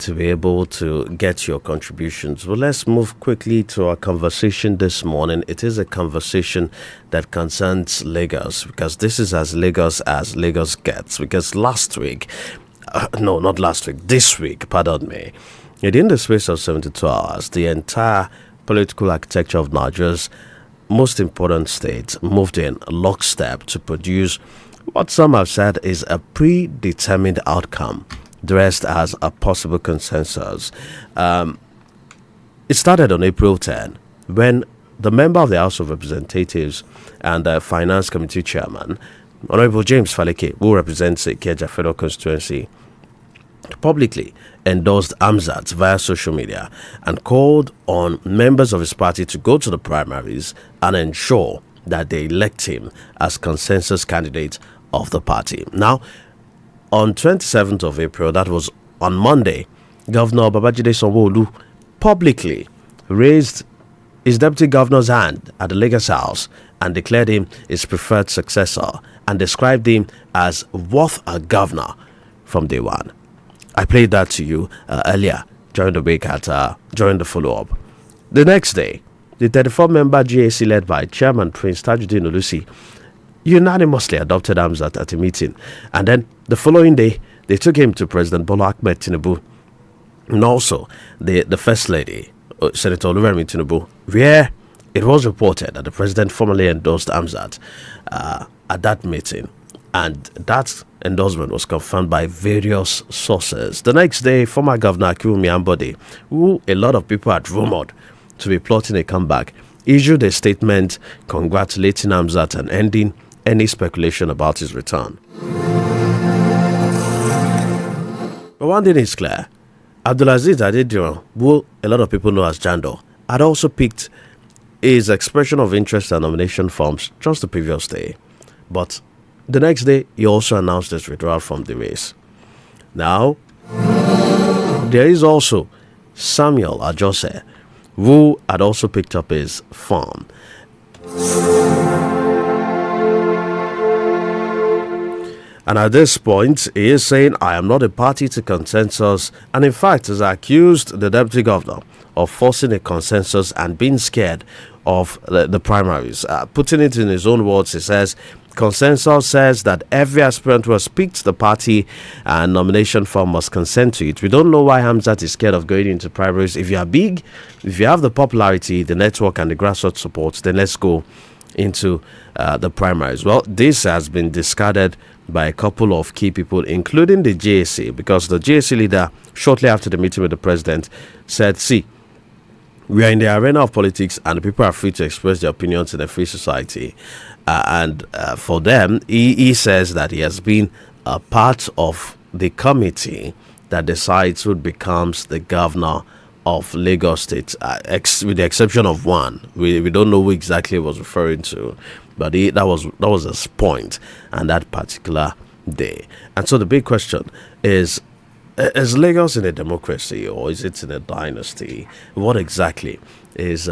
to be able to get your contributions. Well, let's move quickly to our conversation this morning. It is a conversation that concerns Lagos, because this is as Lagos gets. Because last week, no, not last week, this week, pardon me, within the space of 72 hours, the entire political architecture of Nigeria's most important states moved in lockstep to produce what some have said is a predetermined outcome, dressed as a possible consensus. It started on April 10 when the member of the House of Representatives and the Finance Committee Chairman, Honorable James Faleke, who represents the Ikeja Federal Constituency, publicly endorsed Amzat via social media and called on members of his party to go to the primaries and ensure that they elect him as consensus candidate of the party. Now, on 27th of April, that was on Monday, Governor Babajide Sanwo-Olu publicly raised his deputy governor's hand at the Lagos House and declared him his preferred successor and described him as worth a governor from day one. I played that to you earlier during the week during the follow-up. The next day, the 34-member GAC led by Chairman Prince Tajuddin Olusi unanimously adopted Amzat at a meeting. And then the following day, they took him to President Bola Ahmed Tinubu and also the First Lady, Senator Oluwemi Tinubu, where it was reported that the president formally endorsed Amzat at that meeting. And that endorsement was confirmed by various sources. The next day, former Governor Akinwumi Ambode, who a lot of people had rumored to be plotting a comeback, issued a statement congratulating Amzat and ending any speculation about his return. But one thing is clear: Abdulaziz Adediran, who a lot of people know as Jando, had also picked his expression of interest and nomination forms just the previous day. But the next day, he also announced his withdrawal from the race. Now, there is also Samuel Ajose, who had also picked up his form. And at this point, he is saying, I am not a party to consensus, and in fact has accused the deputy governor of forcing a consensus and being scared of the primaries. Putting it in his own words, he says, consensus says that every aspirant who has picked the party and nomination form must consent to it. We don't know why Hamzat is scared of going into primaries. If you are big, if you have the popularity, the network, and the grassroots support, then let's go into the primaries. Well, this has been discarded by a couple of key people, including the JSC, because the JSC leader, shortly after the meeting with the president, said, see, we are in the arena of politics and people are free to express their opinions in a free society. And for them, he says that he has been a part of the committee that decides who becomes the governor of Lagos State, with the exception of one. We don't know who exactly he was referring to, but that was his point on that particular day. And so the big question is Lagos in a democracy or is it in a dynasty? What exactly is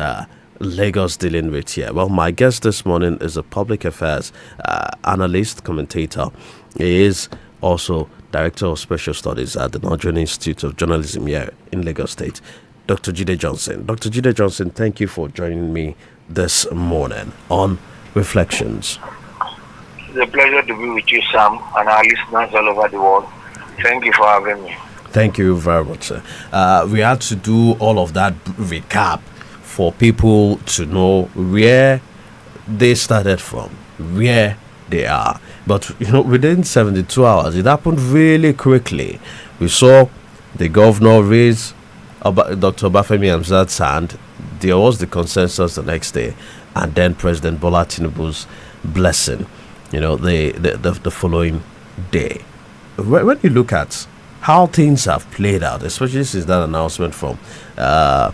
Lagos dealing with here? Well, my guest this morning is a public affairs analyst, commentator. He is also Director of Special Studies at the Nigerian Institute of Journalism here in Lagos State, Dr. Jide Johnson. Dr. Jide Johnson, thank you for joining me this morning on Reflections. It's a pleasure to be with you, Sam, and our listeners all over the world. Thank you for having me. Thank you very much, sir. We had to do all of that recap for people to know where they started from, where they are. But, within 72 hours, it happened really quickly. We saw the governor raise Dr. Bafemi Hamzat's hand. There was the consensus the next day. And then President Bola Tinubu's blessing, the following day. When you look at how things have played out, especially since that announcement from the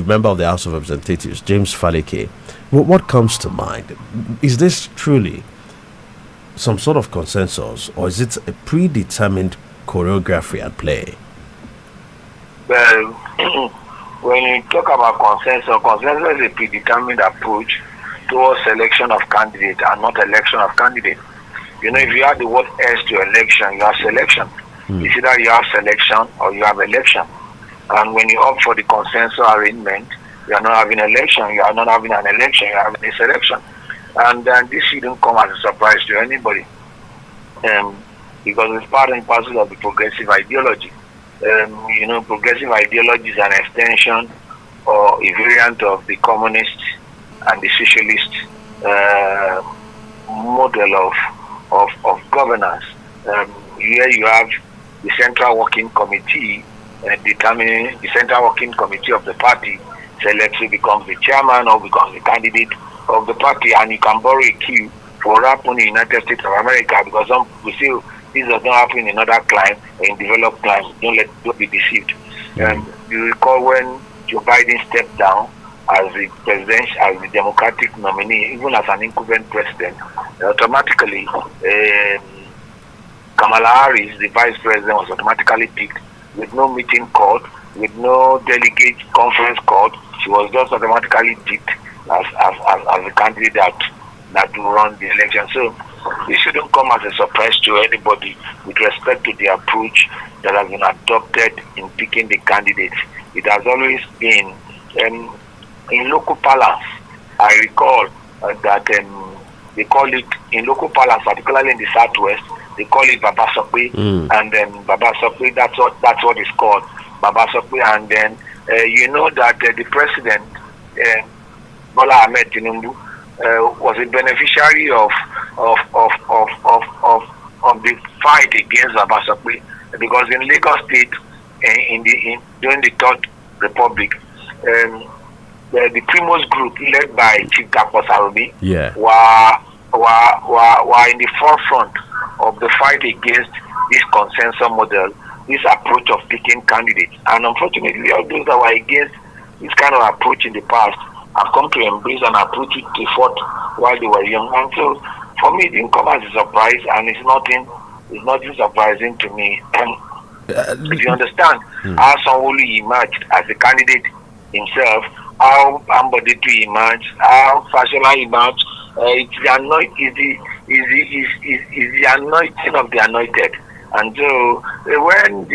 member of the House of Representatives, James Faleke, what comes to mind? Is this truly some sort of consensus, or is it a predetermined choreography at play? Well, when you talk about consensus is a predetermined approach towards selection of candidate and not election of candidate. If you add the word S to election, you have selection. It's either you have selection or you have election. And when you opt for the consensus arrangement, you are not having election, you are not having an election, you are having a selection. And this shouldn't come as a surprise to anybody, because it's part and parcel of the progressive ideology. Progressive ideology is an extension or a variant of the communist and the socialist model of governance. Here you have the central working committee determining the central working committee of the party selects who becomes the chairman or becomes the candidate of the party, and you can borrow a cue for what happened in the United States of America, because some people say this does not happen in other climes, in developed climes. Don't be deceived. You recall when Joe Biden stepped down as the Democratic nominee, even as an incumbent president, automatically Kamala Harris, the vice president, was automatically picked with no meeting called, with no delegate conference called. She was just automatically picked as a candidate that will run the election. So it shouldn't come as a surprise to anybody with respect to the approach that has been adopted in picking the candidates. It has always been in local parlance. I recall that they call it in local parlance, particularly in the southwest, they call it Baba Sope, and then Baba Sope, that's what it's called, Baba Sope. And then you know that the president, Bola Ahmed Tinubu, was a beneficiary of the fight against Baba Sope, because in Lagos State, during the Third Republic, the Primos group led by Chief Dapo Sarobi were in the forefront of the fight against this consensus model, this approach of picking candidates. And unfortunately, all those that were against this kind of approach in the past have come to embrace and approach it to fought while they were young. And so, for me, it didn't come as a surprise, and it's nothing surprising to me. If you understand how Sanwo-Olu emerged as a candidate himself, how Amboditu emerged, how Fashola emerged, it's the anointing of the anointed. And so when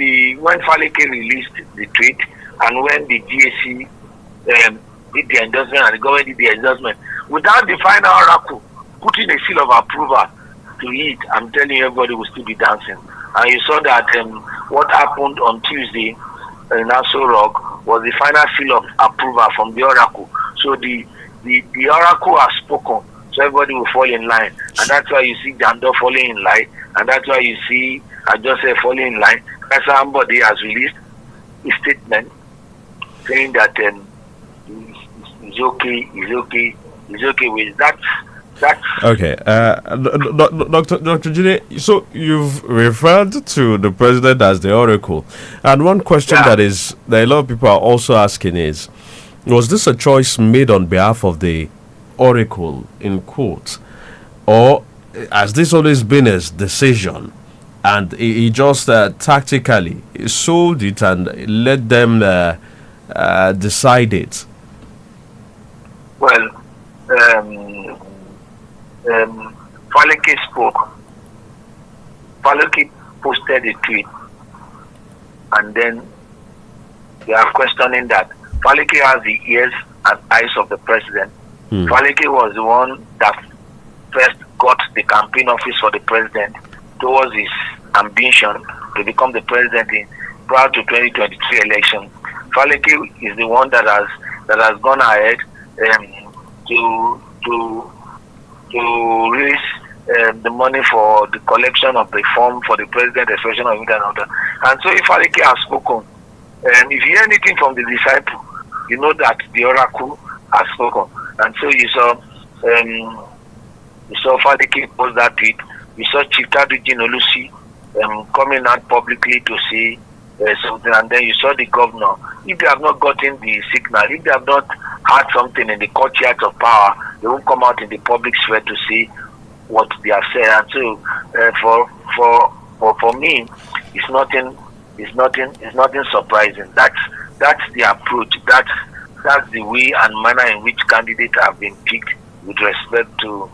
Faleke released the tweet, and when the GAC did the endorsement and the government did the endorsement, without the final oracle putting a seal of approval to it, I'm telling you, everybody will still be dancing. And you saw that what happened on Tuesday in Aso Rock was the final seal of approval from the oracle. So the oracle has spoken, so everybody will fall in line. And that's why you see Jando falling in line, and that's why you see Ajose falling in line. That's how somebody has released a statement saying that it's okay with that. Okay, Dr. Jide, so you've referred to the president as the oracle, and one question that a lot of people are also asking is, was this a choice made on behalf of the oracle, in quotes, or has this always been his decision, and he just tactically sold it and let them decide it? Well, Faleke spoke. Faleke posted a tweet, and then they are questioning that. Faleke has the ears and eyes of the president. Faleke was the one that first got the campaign office for the president towards his ambition to become the president prior to 2023 election. Faleke is the one that has gone ahead to raise the money for the collection of the form for the president, expression of it and all that. And so if Faleke has spoken, if you hear anything from the disciple, you know that the oracle has spoken. And so you saw Faleke post that tweet. You saw Chief Taduji Olusi coming out publicly to say something, and then you saw the governor. If they have not gotten the signal, if they have not had something in the courtyard of power, they won't come out in the public sphere to say what they have said. And so, for me, it's nothing surprising. That's the approach. That's the way and manner in which candidates have been picked with respect to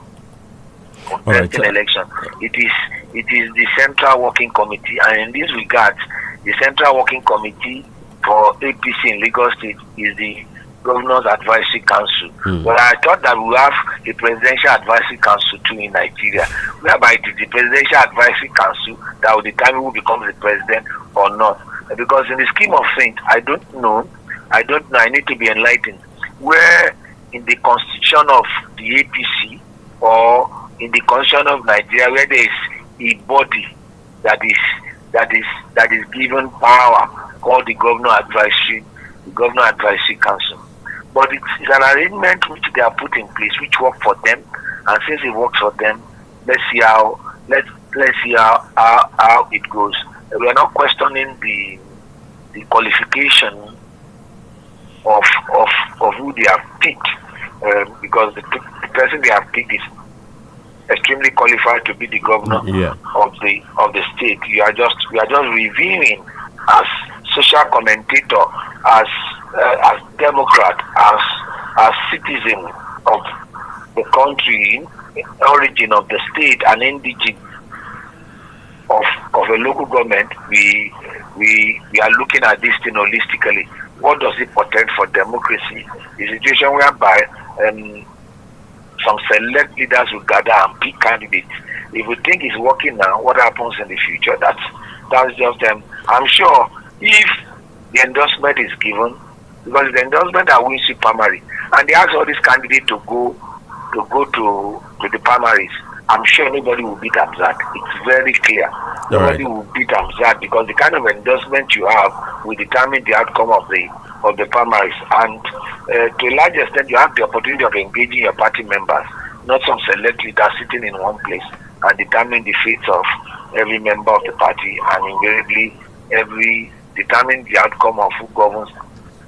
contesting election. It it is the Central Working Committee, and in this regard, the Central Working Committee for APC in Lagos State is the Governor's Advisory Council. But I thought that we have a Presidential Advisory Council too in Nigeria, whereby it is the Presidential Advisory Council that will determine who becomes the president or not. Because in the scheme of things, I don't know, I need to be enlightened, where in the constitution of the APC or in the constitution of Nigeria, where there is a body that is given power called the Governor Advisory Council. But it's an arrangement which they are put in place, which work for them, and since it works for them, let's see how it goes. We are not questioning the qualification of who they have picked, because the person they have picked is extremely qualified to be the governor of the state. We are just reviewing as social commentator, as Democrat, as citizen of the country, origin of the state, and indigene of a local government. We are looking at this thing holistically. What does it portend for democracy? The situation whereby some select leaders will gather and pick candidates. If we think it's working now, what happens in the future? That's just them. I'm sure if the endorsement is given, because the endorsement that wins the primary, and they ask all these candidates to go to the primaries, I'm sure nobody will beat Amzad. It's very clear. Nobody will beat Amzad, because the kind of endorsement you have will determine the outcome of the primaries. And to a large extent, you have the opportunity of engaging your party members, not some select leaders sitting in one place and determining the fate of every member of the party, and invariably determine the outcome of who governs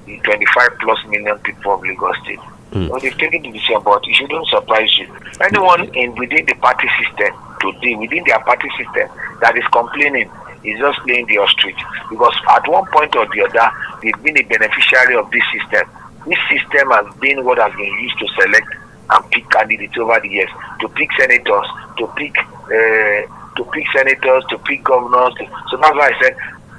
the 25 plus million people of Lagos State. So they've taken the decision, but it shouldn't surprise you. Anyone within the party system today, within their party system, that is complaining is just playing the ostrich, because at one point or the other, they've been a beneficiary of this system. This system has been what has been used to select and pick candidates over the years, to pick senators, to pick governors. So that's why I said,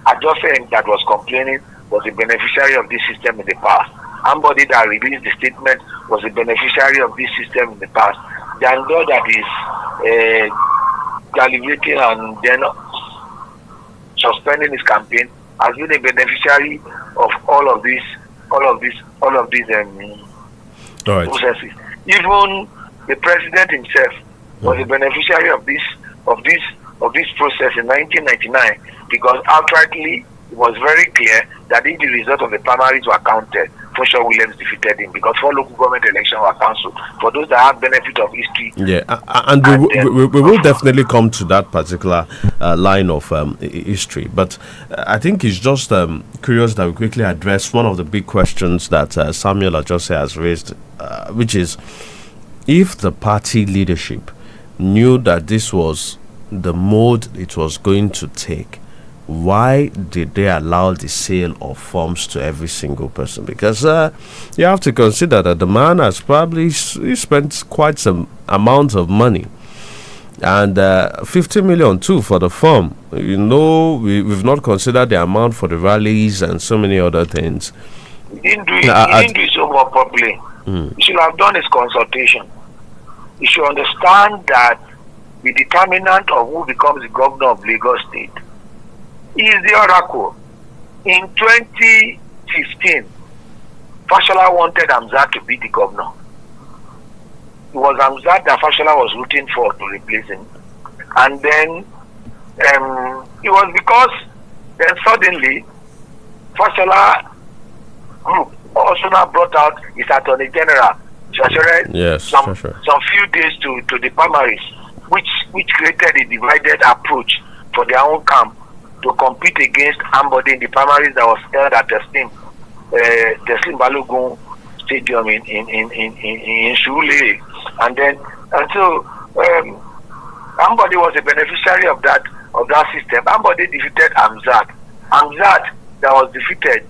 Adjustment that was complaining was a beneficiary of this system in the past. Somebody that released the statement was a beneficiary of this system in the past. The Jando that is gallivating and then suspending his campaign has been a beneficiary of all of these processes. Even the president himself was a beneficiary of this process in 1999, because outrightly it was very clear that if the result of the primaries were counted, for sure Williams defeated him, because 4 local government elections were cancelled. For those that have benefit of history, we will definitely come to that particular line of history. But I think it's just curious that we quickly address one of the big questions that Samuel Ajose has raised, which is, if the party leadership knew that this was the mode it was going to take, why did they allow the sale of forms to every single person? Because you have to consider that the man has probably spent quite some amount of money, and 50 million too for the form. We've not considered the amount for the rallies and so many other things. He didn't do it so more properly. He should have done his consultation. He should understand that the determinant of who becomes the governor of Lagos State is the oracle. In 2015, Fashola wanted Amzad to be the governor. It was Amzad that Fashola was rooting for to replace him. And then it was because then suddenly Fashola group also now brought out his Attorney General, some few days to the primaries, which created a divided approach for their own camp to compete against Ambode in the primaries that was held at the Balogun Stadium in Shule. And so Ambode was a beneficiary of that system. Ambode defeated Amzad. Amzad, that was defeated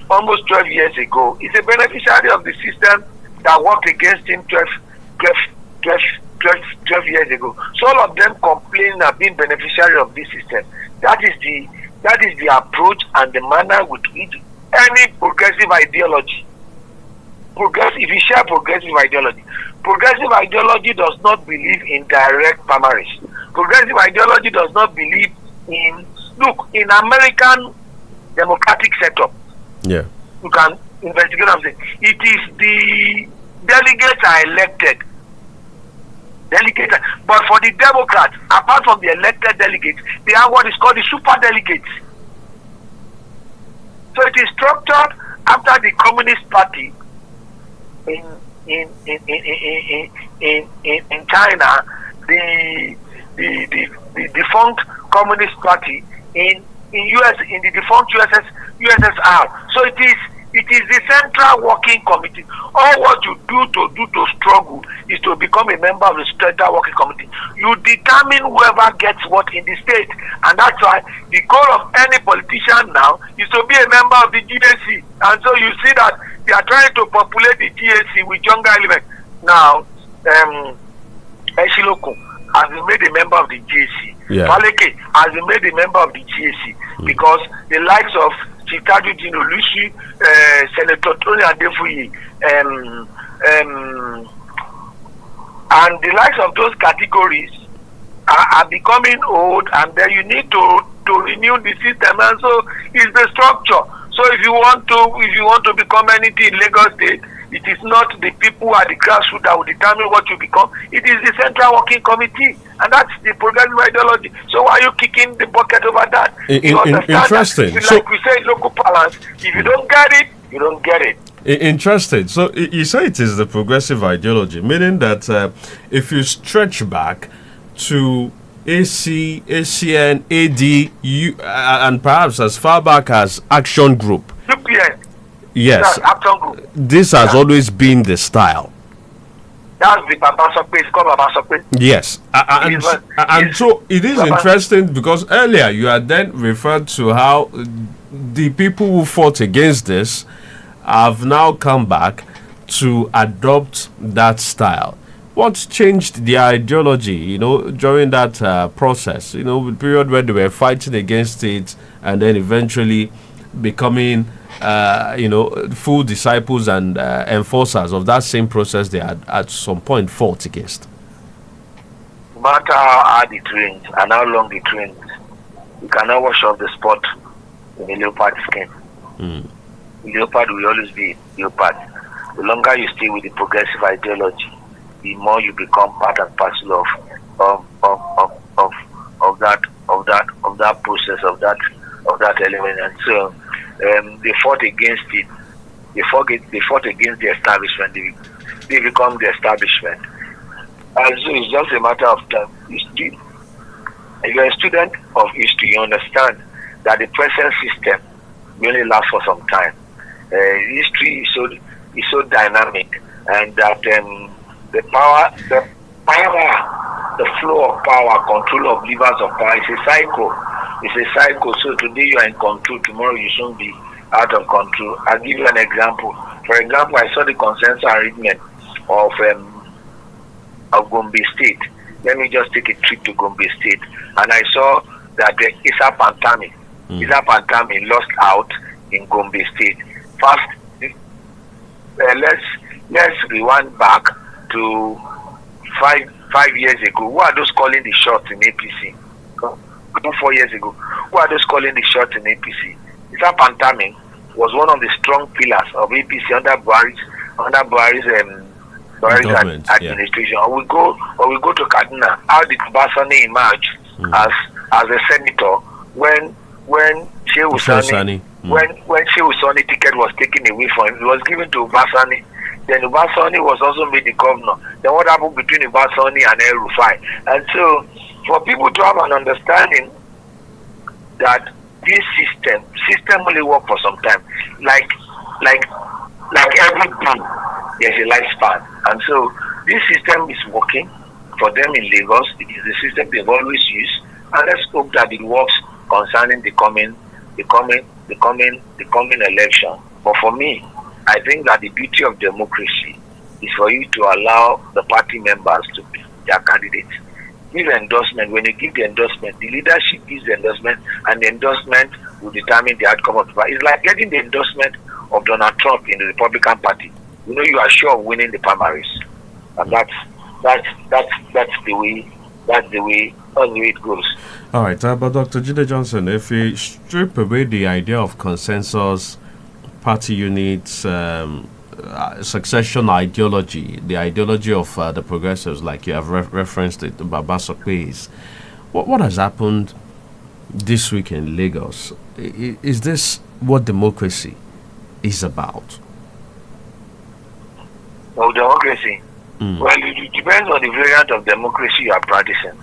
almost 12 years ago, is a beneficiary of the system that worked against him 12 12 years ago. So all of them complain and being beneficiary of this system. That is the approach and the manner with which any progressive ideology, if you share progressive ideology does not believe in direct primaries. Progressive ideology does not believe in American democratic setup. Yeah. You can investigate what I'm saying. It is the delegates are elected. But for the Democrats, apart from the elected delegates, they have what is called the super delegates. So it is structured after the Communist Party in China, the defunct Communist Party in US, in the defunct USSR. So it is the Central Working Committee. All what you do to struggle is to become a member of the Central Working Committee. You determine whoever gets what in the state, and that's why the goal of any politician now is to be a member of the GAC. And so you see that they are trying to populate the GAC with younger elements. Now, Eshiloku has been made a member of the GAC. Yeah. Faleke has been made a member of the GAC because the likes of Chitaju Dino Lucy, Senator Tony Adefuyi, and the likes of those categories are becoming old, and then you need to renew the system, and so it's the structure. So if you want to become anything in Lagos State, it is not the people at the grassroots that will determine what you become. It is the Central Working Committee, and that's the progressive ideology. So why are you kicking the bucket over that? Interesting. That, like we say in local parlance, if you don't get it, you don't get it. Interesting. So you say it is the progressive ideology, meaning that if you stretch back to AC, ACN, AD, and perhaps as far back as Action Group. UPN. Yes. Action Group. This has always been the style. That's the Baba Sope. It's called Baba Sope. Yes. And so it is interesting because earlier you had then referred to how the people who fought against this have now come back to adopt that style. What changed the ideology, during that process, the period where they were fighting against it and then eventually becoming, full disciples and enforcers of that same process they had at some point fought against? No matter how hard it rains and how long it rains, you cannot wash off the spot in a leopard skin. The leopard will always be leopard. The longer you stay with the progressive ideology, the more you become part and parcel of that process, of that element. And so they fought against it. They fought against the establishment. They become the establishment. And so it's just a matter of time. If you're a student of history, you understand that the present system will only last for some time. History is so dynamic, and that the flow of power, control of levers of power is a cycle. It's a cycle. So today you are in control, tomorrow you soon be out of control. I'll give you an example. For example, I saw the consensus arrangement of Gombe State. Let me just take a trip to Gombe State, and I saw that the Isa Pantami lost out in Gombe State. First, let's rewind back to five years ago. Who are those calling the shots in APC? 4 years ago. Who are those calling the shots in APC? Isa Pantami was one of the strong pillars of APC under Buhari's administration. Yeah. Or we go to Kaduna. How did Basani emerge as a senator when Shehu Sani when Shehu Sani ticket was taken away from him? It was given to Basani. Then Ubasani was also made the governor. Then what happened between Ubasani and El Rufai? And so, for people to have an understanding that this system only work for some time, like everything, there's a lifespan. And so, this system is working for them in Lagos. It is the system they've always used, and let's hope that it works concerning the coming election. But for me, I think that the beauty of democracy is for you to allow the party members their candidates. Give endorsement. When you give the endorsement, the leadership gives the endorsement, and the endorsement will determine the outcome of the party. It's like getting the endorsement of Donald Trump in the Republican Party. You are sure of winning the primaries, and that's the way it goes. All right, but Dr. Jide Johnson, if you strip away the idea of consensus, party units, succession ideology, the ideology of the progressives, like you have referenced it, Baba Sope's, what has happened this week in Lagos? Is this what democracy is about? Well, democracy. Well, it depends on the variant of democracy you are practicing.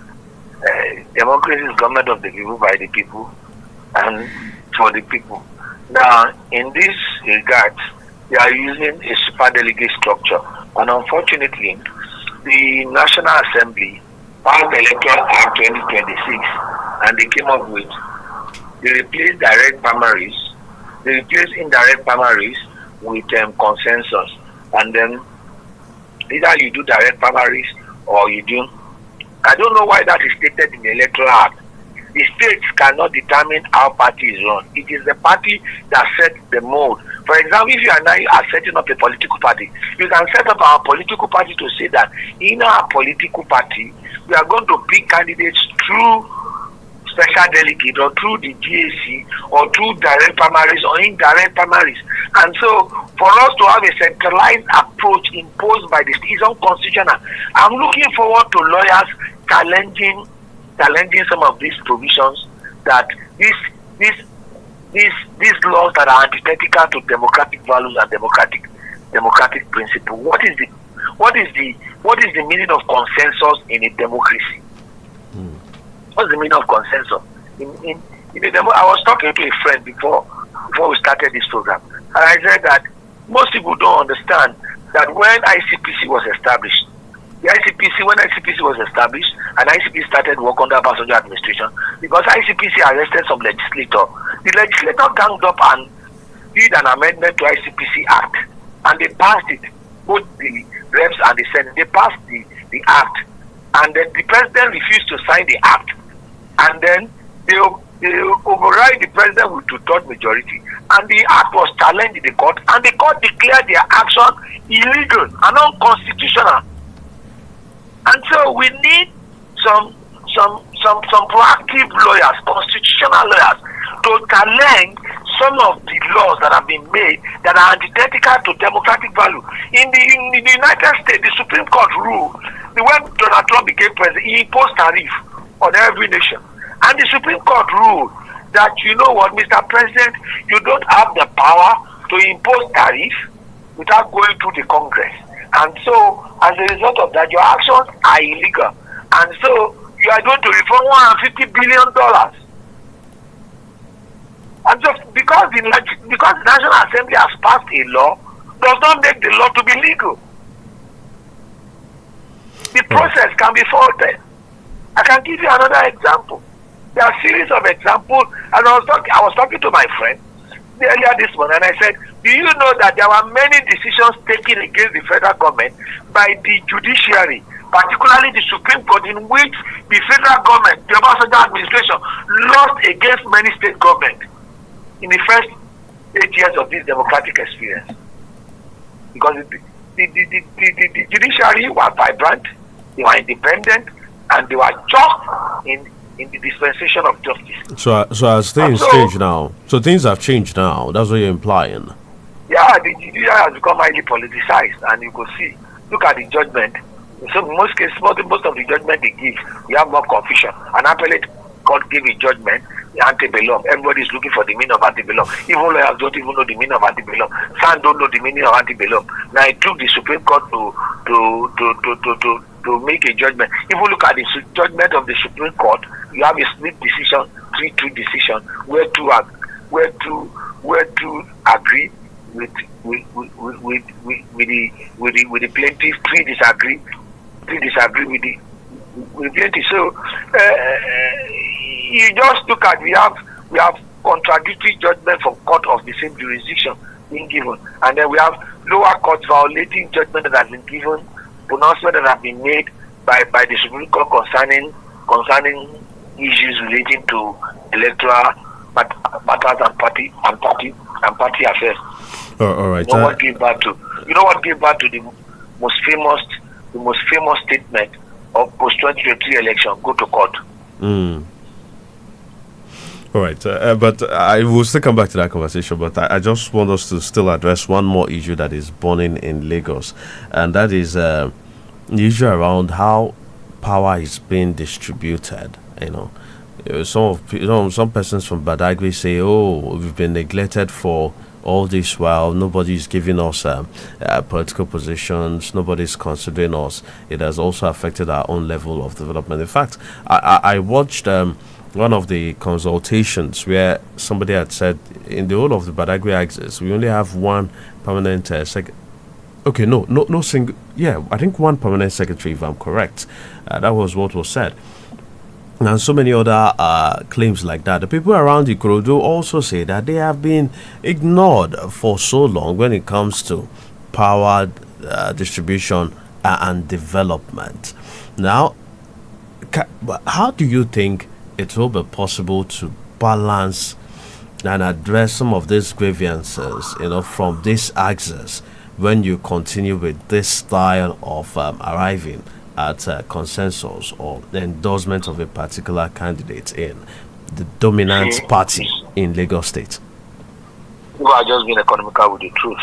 Democracy is government of the people, by the people, and for the people. Now, in this regard, they are using a super delegate structure, and unfortunately, the National Assembly passed the Electoral Act 2026, and they came up with they replaced direct primaries, they replaced indirect primaries with consensus, and then either you do direct primaries or you do. I don't know why that is stated in the Electoral Act. The states cannot determine how party is run. It is the party that sets the mode. For example, if you and I are setting up a political party, you can set up our political party to say that in our political party, we are going to pick candidates through special delegate or through the GAC or through direct primaries or indirect primaries. And so, for us to have a centralized approach imposed by the state is unconstitutional. I'm looking forward to lawyers challenging some of these provisions, that these laws that are antithetical to democratic values and democratic principle. What is the meaning of consensus in a democracy? What's the meaning of consensus? I was talking to a friend before we started this program, and I said that most people don't understand that when ICPC was established, when ICPC was established and ICPC started work under Balogun administration, because ICPC arrested some legislator, the legislator ganged up and did an amendment to ICPC Act, and they passed it. Both the reps and the Senate, they passed the act, and then the president refused to sign the act, and then they override the president with two-thirds majority, and the act was challenged in the court, and the court declared their action illegal and unconstitutional. And so we need some proactive lawyers, constitutional lawyers, to challenge some of the laws that have been made that are antithetical to democratic value. In the United States, the Supreme Court ruled that when Donald Trump became president, he imposed tariff on every nation. And the Supreme Court ruled that, you know what, Mr. President, you don't have the power to impose tariff without going through the Congress. And so, as a result of that, your actions are illegal. And so, you are going to refund $150 billion. And so, because the National Assembly has passed a law, does not make the law to be legal. The process can be faulted. I can give you another example. There are a series of examples, and I was talking to my friend earlier this morning, and I said, do you know that there were many decisions taken against the federal government by the judiciary, particularly the Supreme Court, in which the federal government, the Balogun administration, lost against many state governments in the first 8 years of this democratic experience? Because the judiciary was vibrant, they were independent, and they were just in the dispensation of justice. So as things change now, so things have changed now. That's what you're implying. Yeah, the judiciary has become highly politicized, and you could see. Look at the judgment. So in most cases, most of the judgment they give, we have more confusion. An appellate court gave a judgment, antebellum. Everybody is looking for the meaning of antebellum. Even lawyers don't even know the meaning of antebellum. Some don't know the meaning of antebellum. Now it took the Supreme Court to make a judgment. If you look at the judgment of the Supreme Court, you have a split decision, 3-2 decision, where two agree with the plaintiff, three disagree with the plaintiff. So you just look at we have contradictory judgment from court of the same jurisdiction being given, and then we have lower courts violating judgment that has been given, pronouncement that have been made by the Supreme Court concerning issues relating to electoral matters and party affairs. All right. You know what gave birth to? You know what gave birth to the most famous statement of post 2023 election? Go to court. All right, but I will still come back to that conversation. But I just want us to still address one more issue that is burning in Lagos, and that is the issue around how power is being distributed. Some persons from Badagry say, "Oh, we've been neglected for all this while. Nobody's giving us political positions. Nobody's considering us. It has also affected our own level of development." In fact, I watched one of the consultations where somebody had said in the whole of the Badagry axis, we only have one permanent no single. Yeah, I think one permanent secretary, if I'm correct. That was what was said. And so many other claims like that. The people around Ikorodu also say that they have been ignored for so long when it comes to power distribution and development. Now, how do you think it will be possible to balance and address some of these grievances, from this axis when you continue with this style of arriving at consensus or endorsement of a particular candidate in the dominant party in Lagos State? People are just being economical with the truth.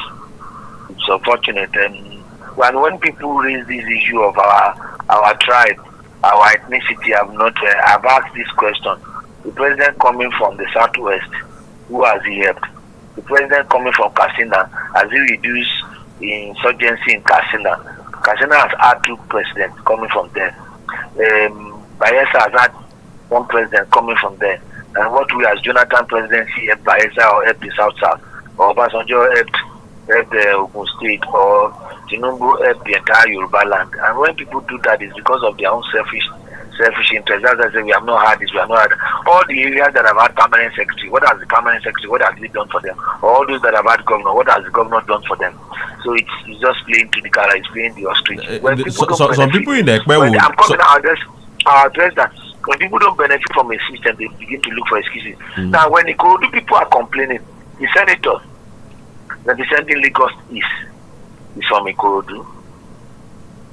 It's unfortunate, and when people raise this issue of our tribe, our ethnicity, I've asked this question. The president coming from the southwest, who has he helped? The president coming from Katsina, has he reduced the insurgency in Katsina? Katsina has had two presidents coming from there. Bayelsa has had one president coming from there. And what we as Jonathan presidency helped Bayelsa or helped the South, or Obasanjo helped the Ogun State, or Tinubu helped the entire Yoruba land. And when people do that, it's because of their own selfish interest. As I say, we have not had this, we have not had all the areas that have had permanent secretary. What has the permanent secretary? What has he done for them? All those that have had governor, what has the governor done for them? So it's just playing to the color, it's playing the ostrich. Some people in the I'll address that. When people don't benefit from a system, they begin to look for excuses. Now, when Ikorodu people are complaining, the senator representing Lagos is from Ikorodu,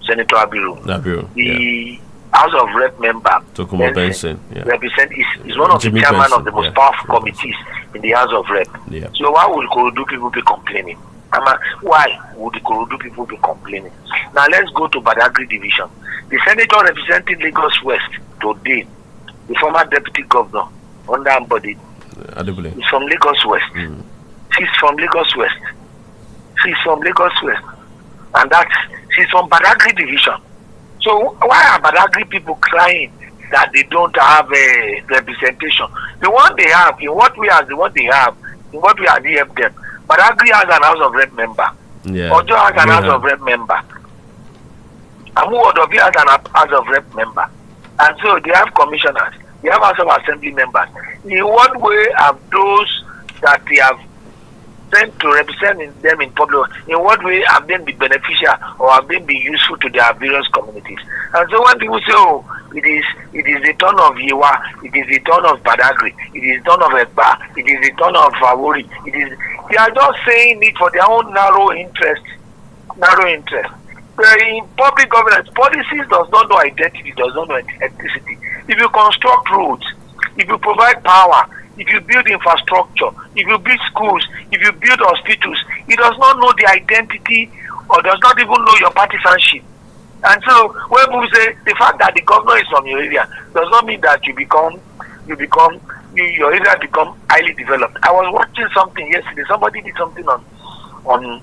Senator Abiru. The House of Rep member Benson is one of the chairman of the most powerful committees in the House of Rep. Yeah. So why would Ikorodu people be complaining? Why would Ikorodu people be complaining? Now let's go to Badagry division. The senator representing Lagos West today, the former deputy governor under Ambody, is from Lagos West. She's from Lagos West. And she's from Badagry division. So why are Badagry people crying that they don't have a representation? The one they have, in what way has they helped them? Badagry has an House of Rep member. Ojo has an House of Rep member. Amu Odobi has an House of Rep member. And so they have commissioners. They have House of Assembly members. In what way have those that they have sent to represent them in public, in what way have they been beneficial or have they been useful to their various communities? And so when people say, oh, it is the turn of Yewa, it is the turn of Badagry, it is the turn of Egba, it is the turn of Favori, they are just saying it for their own narrow interest. In public governance, policies does not know identity, does not know ethnicity. If you construct roads, if you provide power, if you build infrastructure, if you build schools, if you build hospitals, it does not know the identity or does not even know your partisanship. And so when people say the fact that the governor is from your area does not mean that your area become highly developed. I was watching something yesterday. Somebody did something on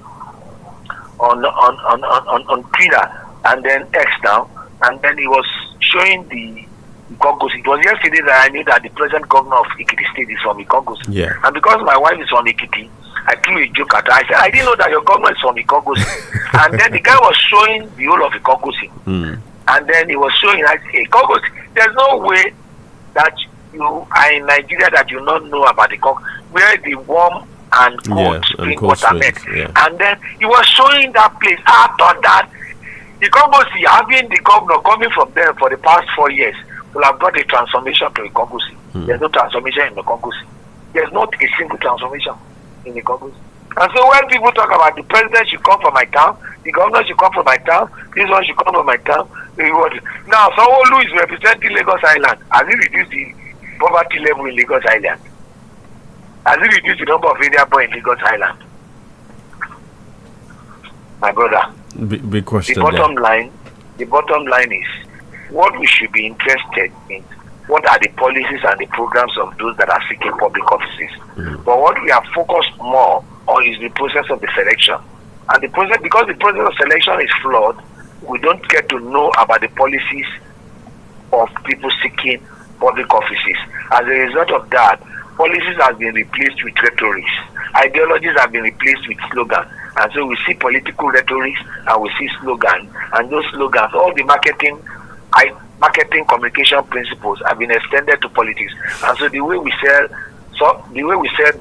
Twitter and then X now, and then he was showing the Ikogos. It was yesterday that I knew that the present governor of Ekiti State is from Ikogos. Yeah. And because my wife is from Ekiti, I threw a joke at her. I said, I didn't know that your governor is from Ikogos. And then the guy was showing the whole of Ikogos. And then he was showing, I said, Ikogos, there's no way that you are in Nigeria that you not know about Ikogos, where the warm and cold spring water met. Yeah. And then he was showing that place. I thought that The Congosi, having the governor coming from there for the past 4 years, will have brought a transformation to the Congosi. There's no transformation in the Congosi. There's not a single transformation in the Congosi. And so when people talk about the president should come from my town, the governor should come from my town, this one should come from my town, now someone who is representing Lagos Island, has he reduced the poverty level in Lagos Island? Has he reduced the number of area boys in Lagos Island? My brother, big question. The bottom line is what we should be interested in. What are the policies and the programs of those that are seeking public offices? But what we are focused more on is the process of the selection. And the process, because the process of selection is flawed, we don't get to know about the policies of people seeking public offices. As a result of that, policies have been replaced with rhetorics. Ideologies have been replaced with slogans. And so we see political rhetorics and we see slogans. And those slogans, all the marketing communication principles have been extended to politics. And so the way we sell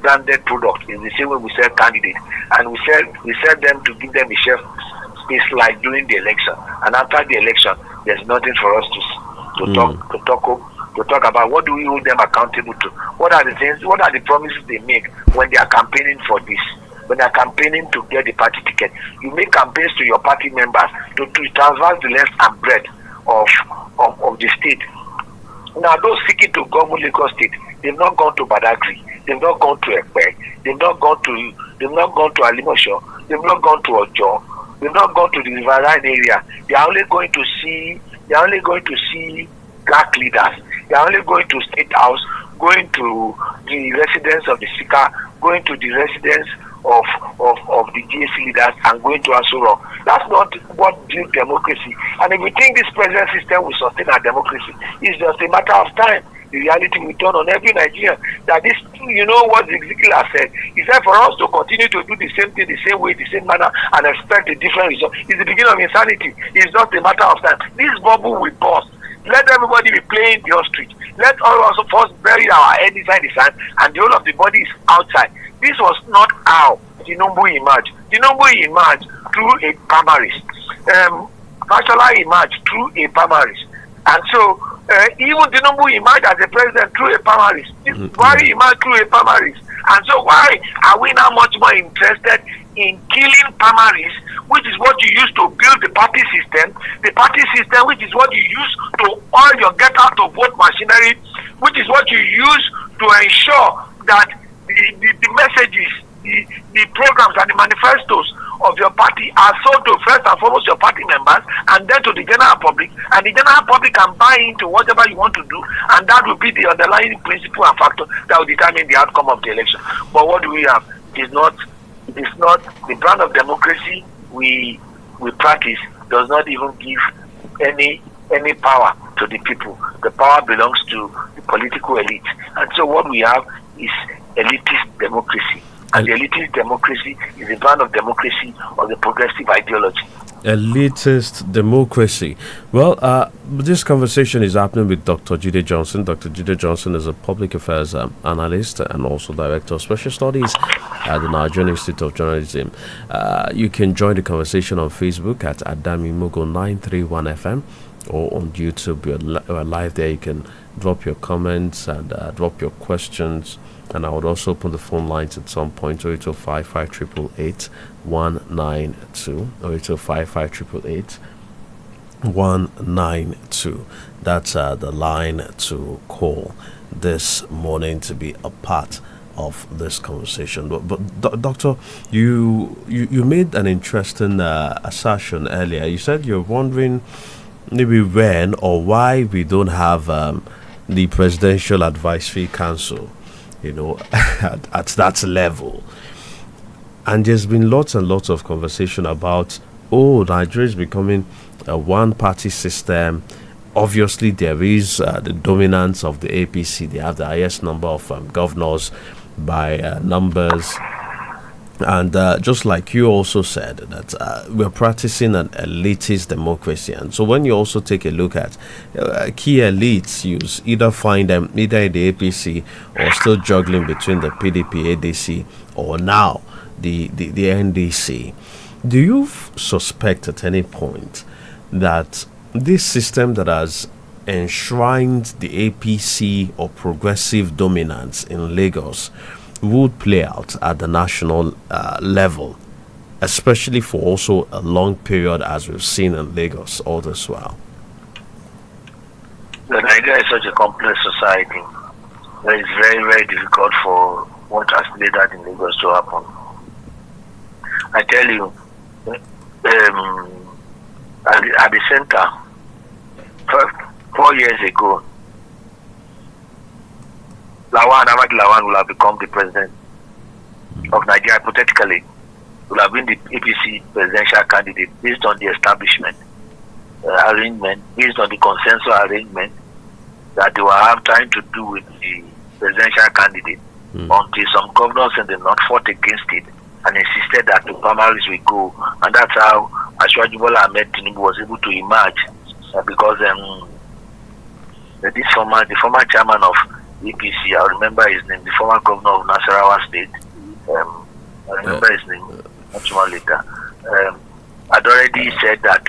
branded products is the same way we sell candidates. And we sell them to give them a shelf space like during the election. And after the election, there's nothing for us to talk about. What do we hold them accountable to? What are the things, what are the promises they make when they are campaigning for this? When they are campaigning to get the party ticket, you make campaigns to your party members to transverse the length and breadth of the state. Now, those seeking to govern Lagos State, they've not gone to Badagry, they've not gone to Ekpe, they've not gone to Alimosho, they've not gone to Ojo, they've not gone to the Riverine area. They are only going to see black leaders. They are only going to State House, going to the residence of the Speaker, going to the residence of the GAC leaders, and going to Asuro. That's not what built democracy. And if we think this present system will sustain our democracy, it's just a matter of time. The reality will turn on every Nigerian. That this, you know what Ezekiel said? He said for us to continue to do the same thing, the same way, the same manner, and expect a different result. It's the beginning of insanity. It's just a matter of time. This bubble will burst. Let everybody be playing the ostrich. Let all of us first bury our head inside the sand, and the whole of the body is outside. This was not how Tinubu emerged. Tinubu emerged through a primaries. Fashola emerged through a primaries. And so, even Tinubu emerged as a president through a primaries. Buhari emerged through a primaries. And so why are we now much more interested in killing primaries, which is what you use to build the party system, which is what you use to oil your get out of vote machinery, which is what you use to ensure that the messages, the programs and the manifestos of your party are sold to first and foremost your party members, and then to the general public, and the general public can buy into whatever you want to do, and that will be the underlying principle and factor that will determine the outcome of the election. But what do we have? It is not the brand of democracy we practice does not even give any power to the people. The power belongs to the political elite. And so what we have is elitist democracy. And the elitist democracy is a brand of democracy of the progressive ideology. Elitist democracy. Well, this conversation is happening with Dr. Jide Johnson. Dr. Jide Johnson is a public affairs analyst and also director of special studies at the Nigerian Institute of Journalism. You can join the conversation on Facebook at Adamimogo931FM or on YouTube. We're live there. You can drop your comments and drop your questions. And I would also open the phone lines at some point, 0805-5888-192, 0805-5888-192. That's the line to call this morning to be a part of this conversation. But Doctor, you made an interesting assertion earlier. You said you're wondering maybe when or why we don't have the Presidential Advisory Council, at that level. And there's been lots and lots of conversation about, Nigeria is becoming a one-party system. Obviously, there is the dominance of the APC. They have the highest number of governors by numbers. And just like you also said, that we're practicing an elitist democracy. And so when you also take a look at key elites, you either find them either in the APC or still juggling between the PDP, ADC, or now the NDC. Do you suspect at any point that this system that has enshrined the APC or progressive dominance in Lagos would play out at the national level, especially for also a long period as we've seen in Lagos all this while? Nigeria is such a complex society that it's very, very difficult for what has played out in Lagos to happen. I tell you, at the center, 4 years ago, Ahmad Lawan will have become the president of Nigeria, hypothetically, will have been the APC presidential candidate based on the establishment arrangement, based on the consensus arrangement that they were trying to do with the presidential candidate, until some governors in the north fought against it and insisted that the primaries will go. And that's how Asiwaju Bola Ahmed Tinubu was able to emerge, because the former chairman of APC, I remember his name, the former governor of Nasarawa State, I remember his name much more later, had already said that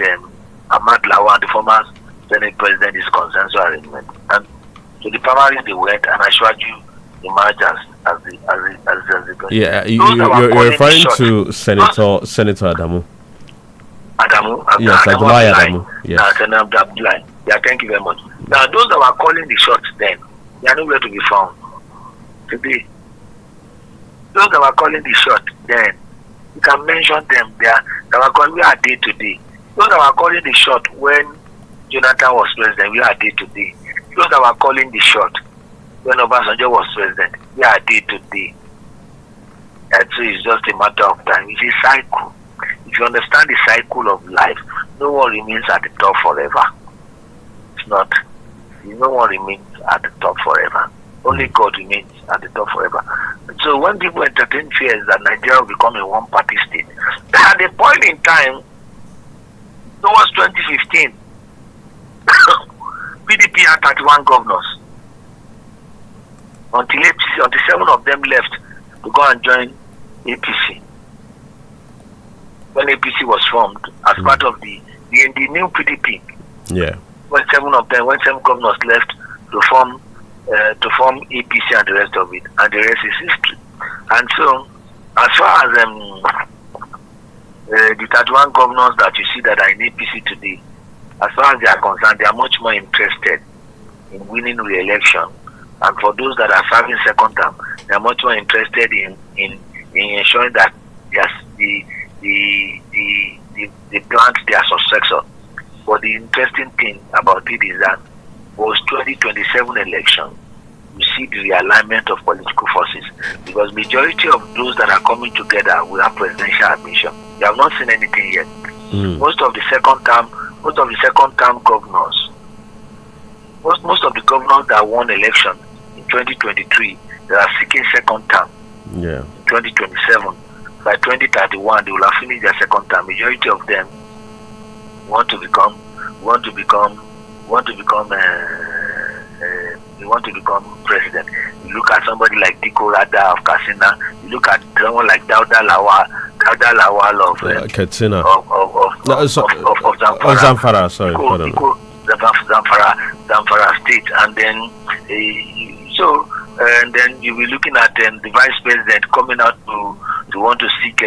Ahmad Lawan, the former Senate president, is consensus arrangement. And so the primaries they went, and Asiwaju emerged as the president. Yeah, you're referring to Senator Adamu. Yes, Abdullahi Adamu. Yes. Abdullahi. Yeah, thank you very much. Now, those that were calling the shots then, they are nowhere to be found today. Those that were calling the shots then, you can mention them. They were calling, we are day today. Those that were calling the shot when Jonathan was president, we are day today. Those that were calling the shot when Obasanjo was president, we are day today. And so it's just a matter of time. It's a cycle. If you understand the cycle of life, no one remains at the top forever. It's not. No one remains at the top forever. Only God remains at the top forever. So when people entertain fears that Nigeria will become a one-party state, at a point in time, towards 2015, PDP had 31 governors. Until 7 of them left to go and join APC. When APC was formed as part of the new PDP. Yeah. When 7 governors left to form APC and the rest of it, and the rest is history. And so, as far as the 31 governors that you see that are in APC today, as far as they are concerned, they are much more interested in winning re-election. And for those that are serving second term, they are much more interested in ensuring that they plant their successor. But the interesting thing about it is that post 2027 election, you see the realignment of political forces, because majority of those that are coming together will have presidential ambition. You have not seen anything yet. Most of the second term governors, most of the governors that won election in 2023, they are seeking second term. Yeah. 2027, by 2031, they will have finished their second term. Majority of them want to become president. You look at somebody like Diko Rada of Katsina. You look at someone like Dauda Lawal of Katsina. Of Zamfara. Sorry, Zamfara State, and then and then you'll be looking at the vice president coming out to want to seek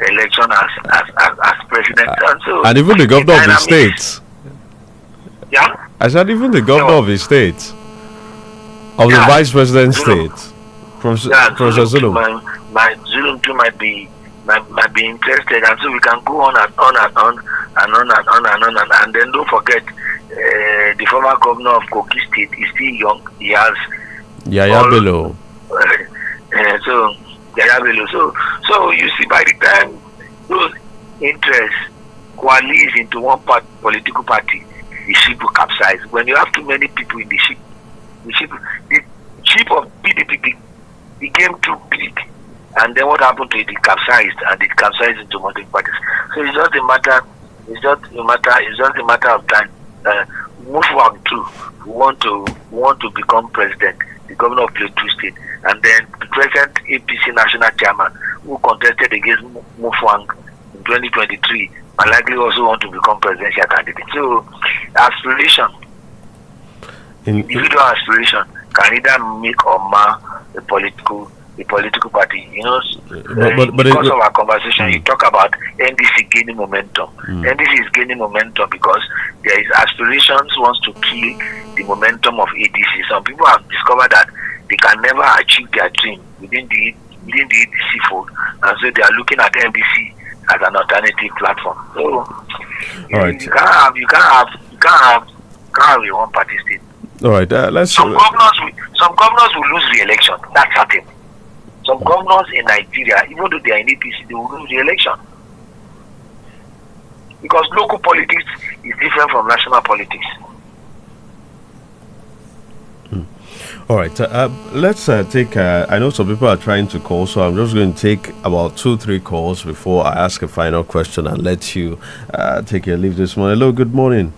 election as president, and even the governor of the state. Yeah, I said even the governor of the state, of the vice president state, Professor Zulum. My Zulum too might be interested, and so we can go on and on and on and on and on and on, and then don't forget the former governor of Kogi State is still young. He has Yaya Bello. So you see, by the time those interests coalesce into one political party, the ship will capsize. When you have too many people in the ship of PDP became too big, and then what happened to it? It capsized, and it capsized into multiple parties. So it's just a matter of time. Mufwang too want to become president, the governor of Plateau State, and then the present APC national chairman who contested against Mufwang in 2023 and likely also want to become presidential candidate. So, aspiration, individual aspiration, can either make or mar a political party. Because of our conversation, you talk about NDC gaining momentum. NDC is gaining momentum because there is aspirations wants to kill the momentum of ADC. Some people have discovered that they can never achieve their dream within the ADC fold, and so they are looking at NDC as an alternative platform. So you can't have a one party state. All right, some governors will lose re-election. That's certain. Some governors in Nigeria, even though they are in APC, they will lose re-election. Because local politics is different from national politics. All right, let's take. I know some people are trying to call, so I'm just going to take about 2-3 calls before I ask a final question and let you take your leave this morning. Hello, good morning.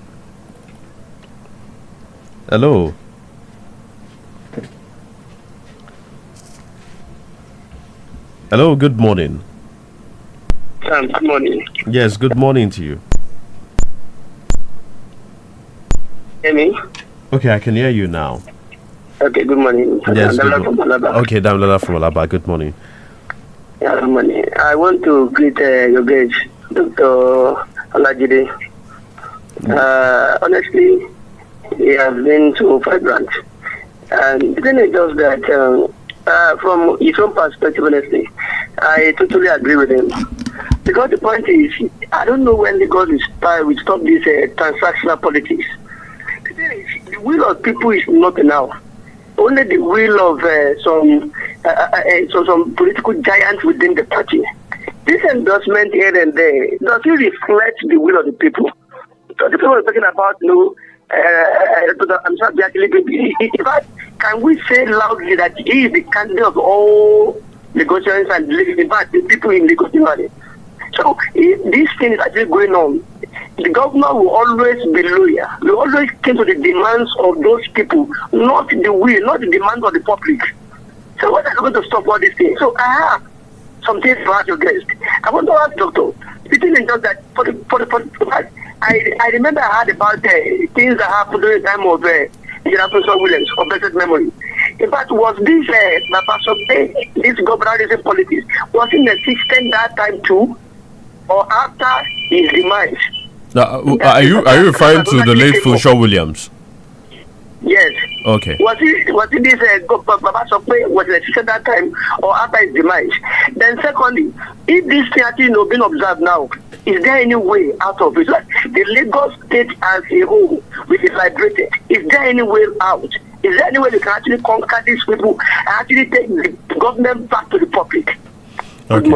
Hello. Hello, good morning. Good morning. Yes, good morning to you. Hear me? Okay, I can hear you now. Okay, good morning. Yes, good morning. Okay, Damlala from Alaba. Good morning. Yeah, good morning. I want to greet your guest, Dr. Jide. Honestly, he has been so vibrant. And the thing is just that, from his own perspective, honestly, I totally agree with him. Because the point is, I don't know when the God will stop this transactional politics. The thing is, the will of people is not enough. Only the will of some political giants within the party. This endorsement here and there does it reflect the will of the people. So the people are talking about I'm sorry, in fact, can we say loudly that he is the candidate of all negotiations and in fact the people in negotiating? So if this thing is actually going on, the governor will always be loyal. They always came to the demands of those people, not the will, not the demands of the public. So what are going to stop all these things? So I have some things to ask your guest. I want to ask Doctor, the thing is just that I remember I heard about things that happened during the time of Professor Williams of blessed memory. In fact, was this this governorism politics was in existence that time too, or after his demise? Are you referring to the late Professor Williams? Yes. Okay. Was it this Baba Sope was in existence that time, or after his demise? Then secondly, if this thing actually not been observed now, is there any way out of it? Like the Lagos state as a whole, which is liberated, is there any way out? Is there any way they can actually conquer these people and actually take the government back to the public? Okay.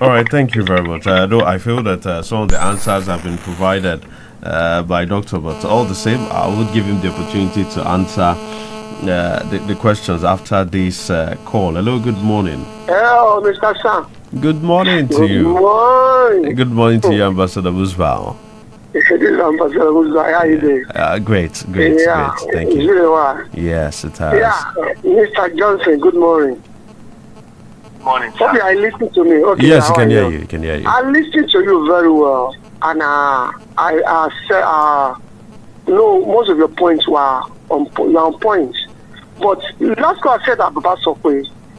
All right. Thank you very much. I feel that some of the answers have been provided by Doctor, but all the same, I would give him the opportunity to answer the questions after this call. Hello. Good morning. Hello, Mr. Sam. Good morning to you. Good morning. Good morning to you, Ambassador Musbao. This is Ambassador Musbao. How are you doing? Great. Thank you. Really well. Yes, it has. Yeah, Mr. Johnson. Good morning. Morning, sir. Okay, I listen to me. Okay, yes, you can hear you. Can hear you. I listen to you very well, and I said, most of your points were on point. But last time I said that Baba Sope,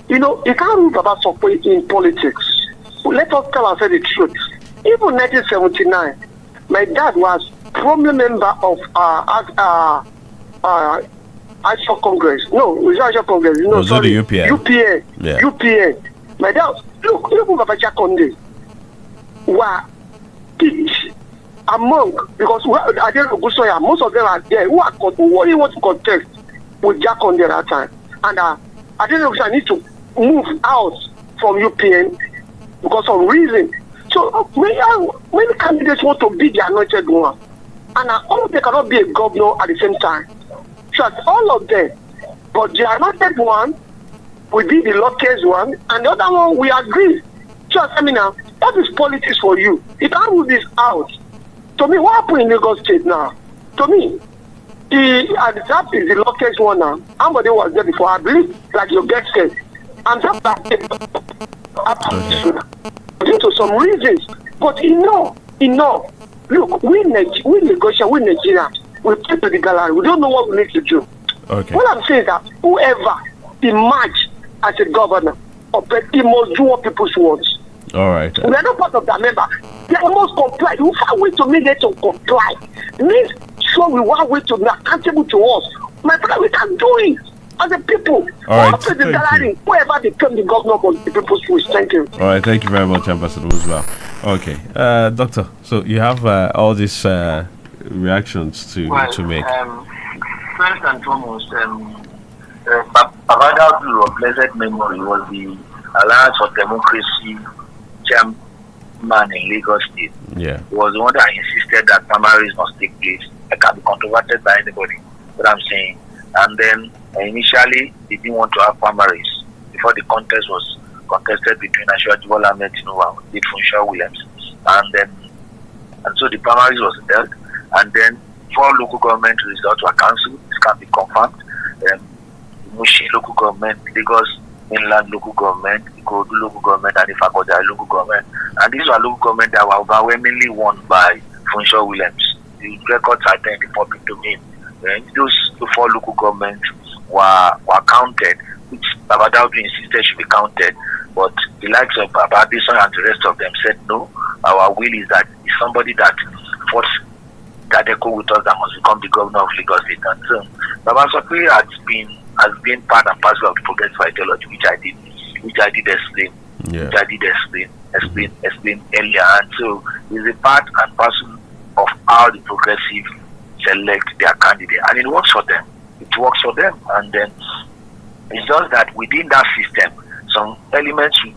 you can't rule Baba Sope in politics. Let us tell ourselves the truth. Even 1979, my dad was prominent member of Action Congress. No, it was Action Congress. No, was sorry. The UPN? UPN. Yeah. UPN. My dad, look Baba Chakonde were picked among, because I didn't know most of them are there who only want to contest with Chakonde at that time. And I didn't know I need to move out from UPN because of reason. So many candidates want to be the anointed one. And all of them cannot be a governor at the same time. So all of them. But the anointed one will be the luckiest one, and the other one we agree. Just I mean now, that is politics for you. You can't rule this out. To me, what happened in Lagos State now? To me, that is the luckiest one now. Somebody was there before, I believe, like your guest said. And that's due to some reasons. But enough. Look, we negotiate, we Nigerians, we play to the gallery. We don't know what we need to do. Okay. What I'm saying is that whoever emerge as a governor, he must do what people want. All right. We are not part of that member. They must comply. We find a way to make them to comply. Means sure we want a way to be accountable to us. My brother, we can do it as a people. All right. After the gathering, whoever become the governor of the people's wish. Thank you. All right. Thank you very much, Ambassador Uzwa. Okay. Doctor, so you have all these reactions to make. First and foremost, Babada of blessed memory was the Alliance of Democracy chairman in Lagos State. Yeah. He was the one that insisted that primaries must take place. It can be controverted by anybody. What I'm saying. And then initially they didn't want to have primaries before the contest was contested between Ashwaji Bola Ahmed Tinubu and Funshaw Williams. And so the primaries was held, and then 4 local government results were cancelled. This can be confirmed. Mushi local government, Lagos Inland local government, Ikorodu local government, and Ifakoja local government. And these were local government that were overwhelmingly won by Funshaw Williams. The records are there in the public domain. Those 4 local governments were counted, which Babadaudu insisted should be counted, but the likes of Babadison and the rest of them said no. Our will is that it's somebody that fought that echo with us that must become the governor of Lagos State. And so Baba Sope has been part and parcel of the progressive ideology, which I did explain. Yeah. Which I did explain earlier. And so it's a part and parcel of how the progressive select their candidate, and it works for them. And then it's just that within that system, some elements, a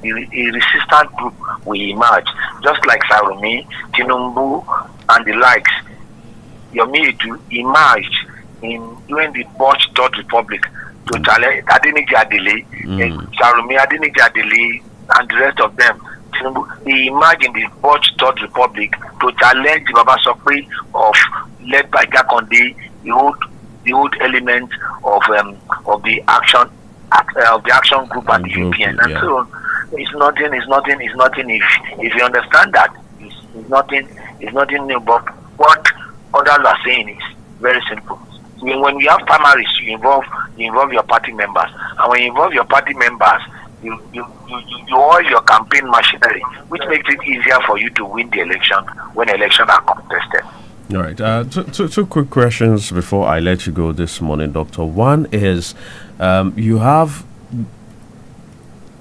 resistant group will emerge, just like Sarumi, Tinubu, and the likes. Yomi Edu emerged during the Bosch Third Republic to challenge Adeniji Adele, Sarumi, Adeniji Adele, and the rest of them. They emerged in the Bosch Third Republic to challenge the Baba Sope led by Jakonde, the old element of the action group and the UPN. And so it's nothing if you understand that it's nothing new. But what others are saying is very simple. When you have primaries, you involve your party members, and when you involve your party members, you oil your campaign machinery, which makes it easier for you to win the election when elections are contested. All right. Two quick questions before I let you go this morning, Doctor. One is, you have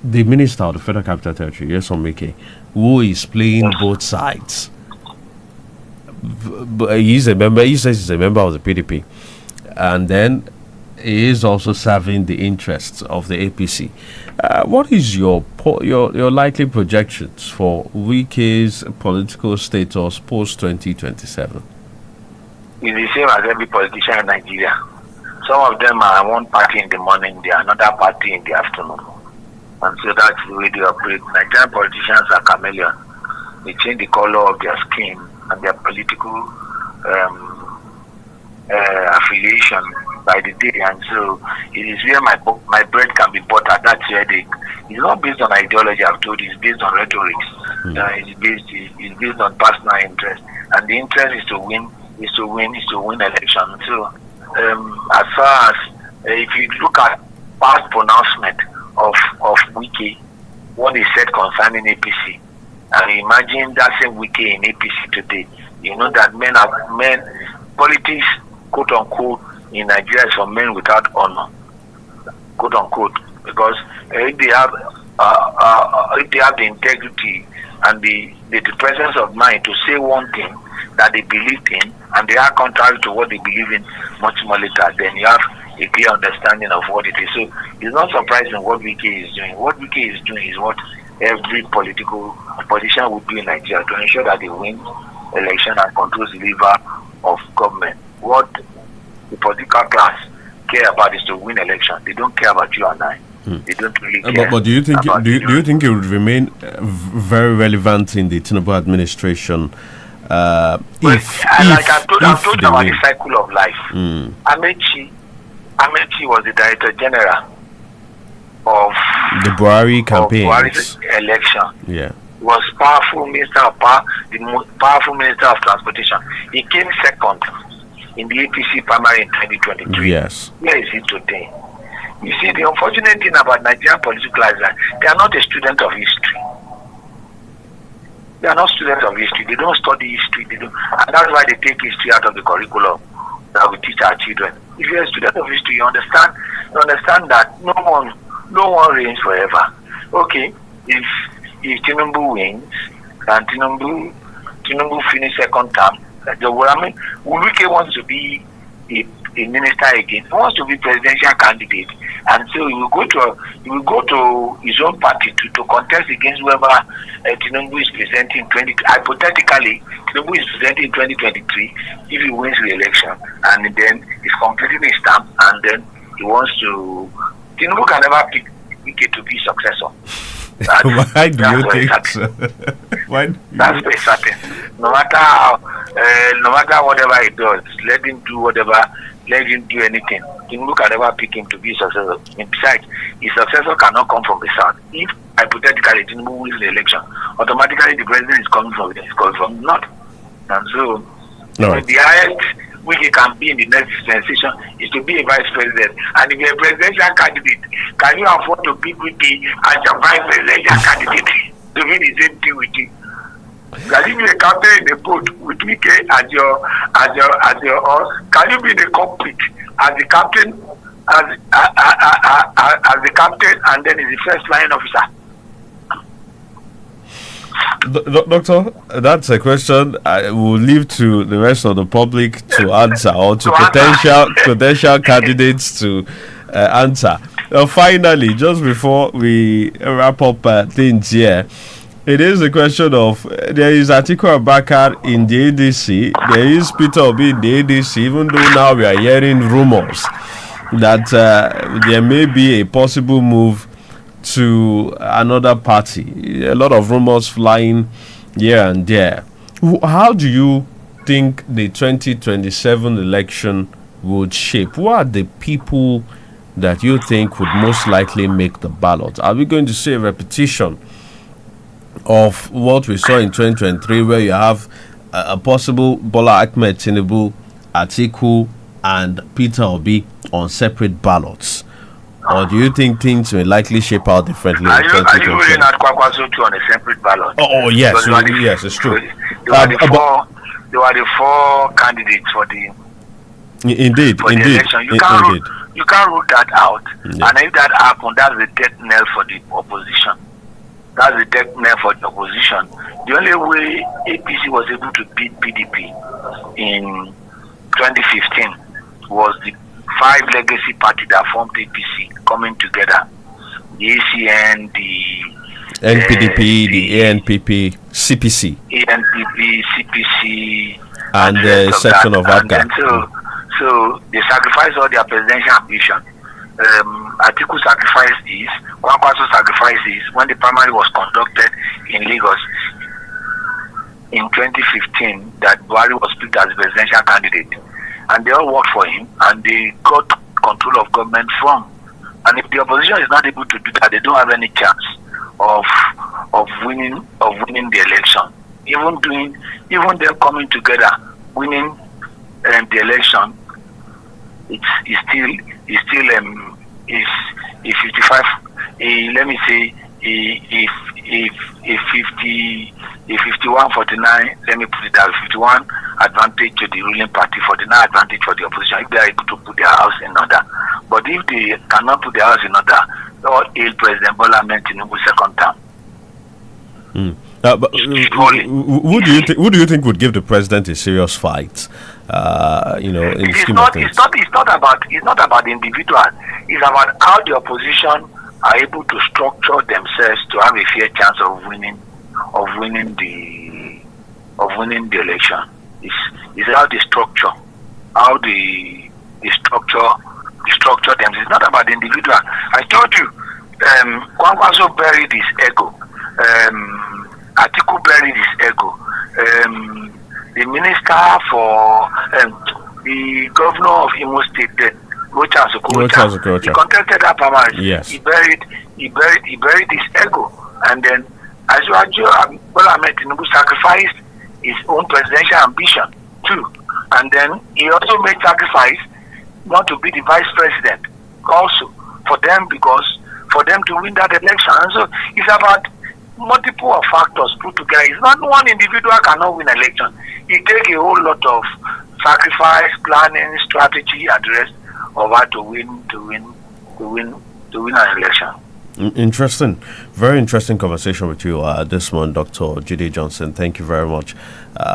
the Minister of the Federal Capital Territory, Yesomike, who is playing both sides. But he's a member. He says he's a member of the PDP, and then he is also serving the interests of the APC. What is your likely projections for Wike's political status post 2027? It's the same as every politician in Nigeria. Some of them are one party in the morning, they are another party in the afternoon. And so that's the way they operate. Nigerian politicians are chameleons. They change the color of their skin and their political affiliation by the day. And so it is where my bread can be buttered. That's where it's not based on ideology, I've told you, it's based on rhetoric. It's based on personal interest. And the interest is to win election. So as far as if you look at past pronouncement of Wike, what he said concerning APC, and imagine that same Wike in APC today, you know that politics, quote unquote, in Nigeria is for men without honor, quote unquote, because if they have the integrity and the presence of mind to say one thing that they believed in, and they are contrary to what they believe in much more later, then you have a clear understanding of what it is. So it's not surprising what Wike is doing. What Wike is doing is what every politician would do in Nigeria to ensure that they win election and control the lever of government. What the political class care about is to win election. They don't care about you and I. They don't really care. But do you think it would remain very relevant in the Tinubu administration? Like I told you about the cycle of life. Amechi was the Director General of the Buhari campaign, Buhari's election. Yeah, was powerful minister of power, the most powerful minister of transportation. He came second in the APC primary in 2023. Yes. Where is he today? You see, the unfortunate thing about Nigerian political is that they are not a student of history. They are not students of history. They don't study history. They don't, and that's why they take history out of the curriculum that we teach our children. If you're a student of history, you understand that no one reigns forever. Okay, if Tinubu wins and Tinubu finish second term, Wike wants to be a minister again. He wants to be presidential candidate, and so he will go to his own party to contest against whoever Tinubu is presenting. Hypothetically, Tinubu is presenting in 2023 if he wins the election, and then he's completing his term, and then he wants to. Tinubu can never pick Wike to be successor. Why do you think so? That's very certain. No matter whatever he does, let him do whatever, let him do anything. Tinubu can never pick him to be successor. And besides, his successor cannot come from the south. If hypothetically Tinubu wins the election, automatically the president is coming from the north. And so the highest Wike can be in the next dispensation is to be a vice president. And if you're a presidential candidate, can you afford to be Wike as your vice presidential candidate to be the same thing with you? Can you be a captain in a boat with Wike as your or can you be in the cockpit as the captain as the captain and then is the first flying officer? Doctor, that's a question I will leave to the rest of the public to answer, or to potential candidates to answer. Finally, just before we wrap up things here, it is a question of there is Atiku Abubakar in the ADC, there is Peter Obi in the ADC, even though now we are hearing rumors that there may be a possible move to another party. A lot of rumors flying here and there. How do you think the 2027 election would shape? Who are the people that you think would most likely make the ballot? Are we going to see a repetition of what we saw in 2023, where you have a possible Bola Ahmed Tinubu, Atiku, and Peter Obi on separate ballots? Or do you think things may likely shape out differently in 2027? Are you really not Kwakwaso on a separate ballot? Oh yes, yes, it's true. They were the four candidates for the indeed. The election. You can't rule that out. Yeah. And if that happens, that's the death knell for the opposition. That's the death knell for the opposition. The only way APC was able to beat PDP in 2015 was the 5 legacy parties that formed APC coming together. The ACN, the NPDP, the ANPP, CPC. ANPP, CPC, and the section of ADGA. So they sacrificed all their presidential ambition. Atiku sacrificed his, Kwankwaso sacrificed his when the primary was conducted in Lagos in 2015, that Buhari was picked as presidential candidate. And they all worked for him, and they got control of government from. And if the opposition is not able to do that, they don't have any chance of winning the election. Even them coming together, winning the election, it's still 55. Let me say if 51-49, let me put it as 51 advantage to the ruling party, 49 advantage for the opposition, if they are able to put their house in order. But if they cannot put their house in order, all hail President Bola Ahmed Tinubu second term. But who do you think would give the president a serious fight? In the scheme of things. It's not about the individual. It's about how the opposition are able to structure themselves to have a fair chance of winning the election. It's how they structure, structure them. It's not about the individual. I told you, Kwankwaso buried his ego. Atiku buried his ego. The minister for the governor of Imo State then, Rocha Sokocha, he contested that primary. Yes. He buried his ego, and then Asiwaju Bola Ahmed Tinubu sacrificed his own presidential ambition too, and then he also made sacrifice not to be the vice president also for them to win that election. And so it's about multiple of factors put together. It's not one individual cannot win election. It takes a whole lot of sacrifice, planning, strategy, and the rest of that to win an election. Interesting, very interesting conversation with you this morning, Dr. Jide Johnson. Thank you very much.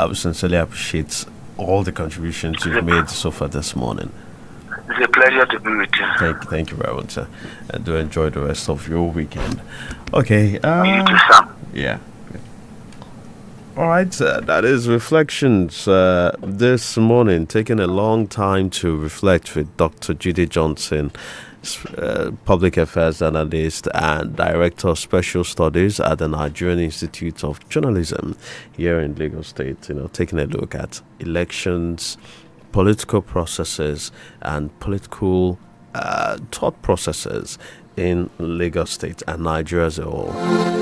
We sincerely appreciate all the contributions you've made so far this morning. It's a pleasure to be with you. Thank you very much, sir. And do enjoy the rest of your weekend. Okay. You too, Sam. Yeah. All right, that is Reflections this morning. Taking a long time to reflect with Dr. Jide Johnson, Public Affairs Analyst and Director of Special Studies at the Nigerian Institute of Journalism here in Lagos State. Taking a look at elections, political processes, and political thought processes in Lagos State and Nigeria as a whole.